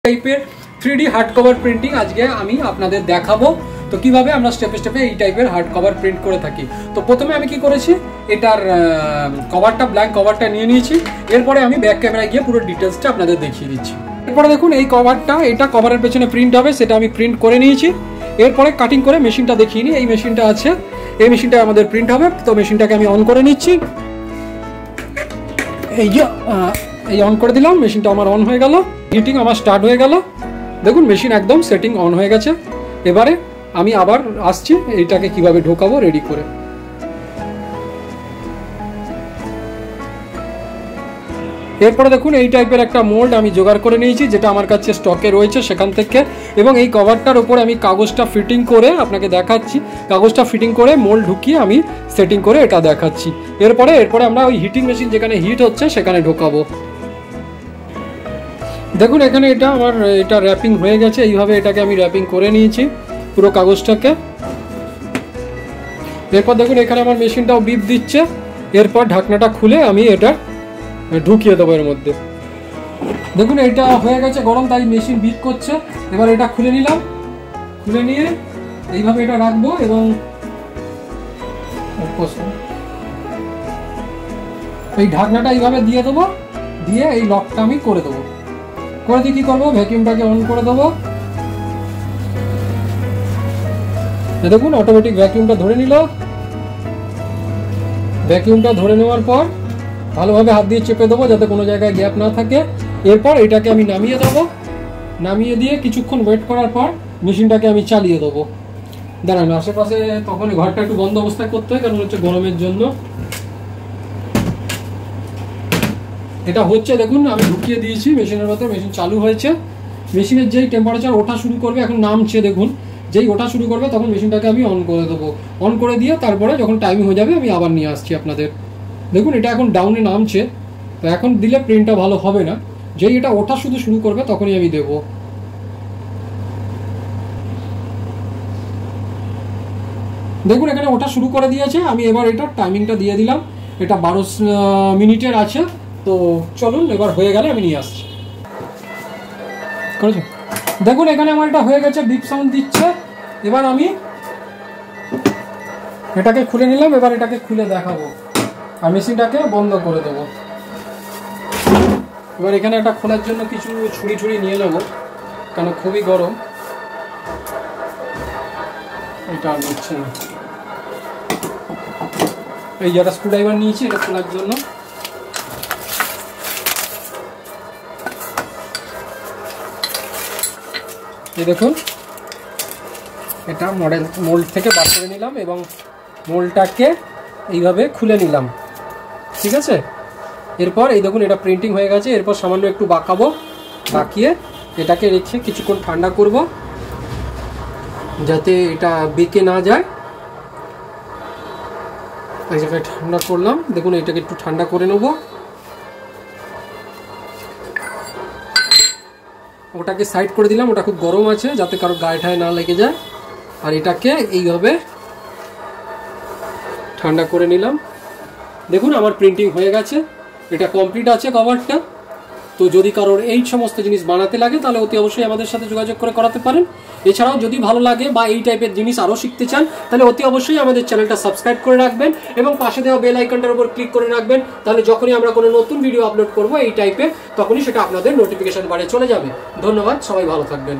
টাইপের 3D hard cover printing আজকে আমি আপনাদের দেখাবো। তো কিভাবে আমরা স্টেপে স্টেপে এই টাইপের হার্ড কভার প্রিন্ট করে থাকি। তো প্রথমে আমি কি করেছি, এটার কভারটা ব্ল্যাঙ্ক কভারটা নিয়ে নিয়েছি। এরপরে আমি ব্যাক ক্যামেরায় গিয়ে পুরো ডিটেলসটা আপনাদের দেখিয়ে দিচ্ছি। এরপরে দেখুন এই কভারটা, এটা কভারের পেছনে প্রিন্ট হবে, সেটা আমি প্রিন্ট করে নিয়েছি। এরপরে কাটিং করে মেশিনটা দেখিয়ে নিই। এই মেশিনটা আছে, এই মেশিনটা আমাদের প্রিন্ট হবে। তো মেশিনটাকে আমি অন করে নিচ্ছি। এই অন করে দিলাম, মেশিনটা আমার অন হয়ে গেল, হিটিং আমার স্টার্ট হয়ে গেল। দেখুন মেশিন একদম সেটিং অন হয়ে গেছে। এবারে আমি আবার আসছি এইটাকে কিভাবে ঢোকাবো রেডি করে। এরপরে দেখুন এই টাইপের একটা মোল্ড আমি জোগাড় করে নিয়েছি, যেটা আমার কাছে স্টকে রয়েছে সেখান থেকে। এবং এই কভারটার ওপর আমি কাগজটা ফিটিং করে আপনাকে দেখাচ্ছি, কাগজটা ফিটিং করে মোল্ড ঢুকিয়ে আমি সেটিং করে এটা দেখাচ্ছি। এরপরে আমরা ওই হিটিং মেশিন যেখানে হিট হচ্ছে সেখানে ঢোকাবো। দেখুন এখানে এটা আমার এটা র্যাপিং হয়ে গেছে। এইভাবে এটাকে আমি র্যাপিং করে নিয়েছি পুরো কাগজটাকে। এরপর দেখুন এখানে আমার মেশিনটাও বিপ দিচ্ছে। এরপর ঢাকনাটা খুলে আমি এটা ঢুকিয়ে দেবো এর মধ্যে। দেখুন এটা হয়ে গেছে গরম, তাই মেশিন বিপ করছে। এবার এটা খুলে নিলাম, খুলে নিয়ে এইভাবে এটা রাখবো এবং এই ঢাকনাটা এইভাবে দিয়ে দেবো, দিয়ে এই লকটা আমি করে দেবো। করে দিয়ে কি করবো, ভ্যাকিউমটাকে অন করে দেবো। দেখুন অটোমেটিক ভ্যাকিউমটা ধরে নিল। ভ্যাকিউমটা ধরে নেওয়ার পর ভালোভাবে হাত দিয়ে চেপে দেবো যাতে কোনো জায়গায় গ্যাপ না থাকে। এরপর এটাকে আমি নামিয়ে দেবো। নামিয়ে দিয়ে কিছুক্ষণ ওয়েট করার পর মেশিনটাকে আমি চালিয়ে দেবো। দাঁড়ান, আশেপাশে তখন ঘরটা একটু বন্ধ অবস্থায় করতে হয়, কারণ হচ্ছে গরমের জন্য। এটা হচ্ছে দেখুন আমি ঢুকিয়ে দিয়েছি মেশিনের মধ্যে, মেশিন চালু হয়েছে। মেশিনের যেই টেম্পারেচার ওঠা শুরু করবে, এখন নামছে দেখুন, যেই ওঠা শুরু করবে তখন মেশিনটাকে আমি অন করে দেবো। অন করে দিয়ে তারপরে যখন টাইমিং হয়ে যাবে আমি আবার নিয়ে আসছি আপনাদের। দেখুন এটা এখন ডাউনে নামছে, তো এখন দিলে প্রিন্টটা ভালো হবে না। যেই এটা ওঠা শুরু করবে তখনই আমি দেবো। দেখুন এখানে ওঠা শুরু করে দিয়েছে। আমি এবার এটা টাইমিংটা দিয়ে দিলাম, এটা 12 মিনিটের আছে। তো চলুন এবার হয়ে গেলে আমি নিয়ে আসছি। করেছো? দেখুন এখানে আমার এটা হয়ে গেছে, বিপ সাউন্ড দিচ্ছে। এবার আমি এটাকে খুলে নিলাম, এবার এটাকে খুলে দেখাবো আর মেশিনটাকে বন্ধ করে দেবো। এবার এখানে এটা খোলার জন্য কিছু ছুরি নিয়ে নেবো, কারণ খুবই গরম। এটা আর নিচ্ছে না, এই যেটা স্ক্রুড্রাইভার নিয়েছি এটা খোলার জন্য। এই দেখুন এটা মোল্ড থেকে বার করে নিলাম এবং মোল্ডটাকে এইভাবে খুলে নিলাম, ঠিক আছে। এরপর এই দেখুন এটা প্রিন্টিং হয়ে গেছে। এরপর সামান্য একটু বাঁকাবো, বাঁকিয়ে এটাকে রেখে কিছুক্ষণ ঠান্ডা করব যাতে এটা বেঁকে না যায়। এই জায়গায় ঠান্ডা করলাম, দেখুন এটাকে একটু ঠান্ডা করে নেব। ওটাকে সাইড করে দিলাম, ওটা খুব গরম আছে যাতে কারো গায়ে ঠায় না লেগে যায়। আর এটাকে এইভাবে ঠান্ডা করে নিলাম। দেখুন আমার প্রিন্টিং হয়ে গেছে, এটা কমপ্লিট আছে কভারটা। তো যদি কারোর এই সমস্ত জিনিস বানাতে লাগে তাহলে অতি অবশ্যই আমাদের সাথে যোগাযোগ করে করাতে পারেন। এছাড়াও যদি ভালো লাগে বা এই টাইপের জিনিস আরও শিখতে চান তাহলে অতি অবশ্যই আমাদের চ্যানেলটা সাবস্ক্রাইব করে রাখবেন এবং পাশে দেওয়া বেল আইকনটার উপর ক্লিক করে রাখবেন। তাহলে যখনই আমরা কোনো নতুন ভিডিও আপলোড করব এই টাইপের, তখনই সেটা আপনাদের নোটিফিকেশন বারে চলে যাবে। ধন্যবাদ, সবাই ভালো থাকবেন।